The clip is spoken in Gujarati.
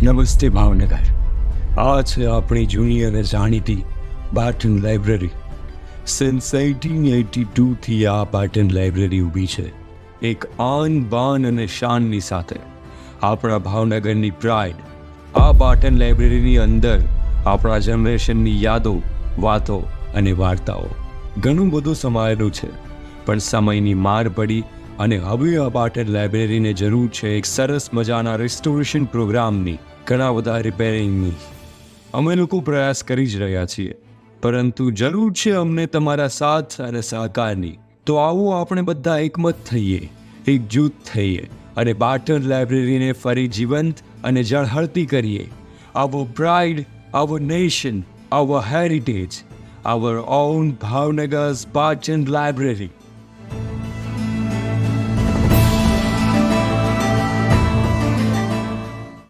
નમસ્તે ભાવનગર. આ છે આપણી જૂની અને જાણીતી પાટણ લાઇબ્રેરી. સિન્સ 1882થી આ પાટણ લાઇબ્રેરી ઊભી છે, એક આન બાન અને શાનની સાથે. આપણા ભાવનગરની પ્રાઇડ. આ પાટણ લાઇબ્રેરીની અંદર આપણા જનરેશનની યાદો, વાતો અને વાર્તાઓ ઘણું બધું સમાયેલું છે. પણ સમયની માર પડી અને હવે આ પાટણ લાઇબ્રેરીને જરૂર છે એક સરસ મજાના રિસ્ટોરેશન પ્રોગ્રામની, ઘણા બધા રિપેરિંગની. અમે લોકો પ્રયાસ કરી જ રહ્યા છીએ, પરંતુ જરૂર છે અમને તમારા સાથ અને સહકારની. તો આવો આપણે બધા એકમત થઈએ, એકજૂથ થઈએ અને પાટણ લાઇબ્રેરીને ફરી જીવંત અને ઝળહળતી કરીએ. our pride, our nation, our heritage, our own Bhavnagar's Patan Library.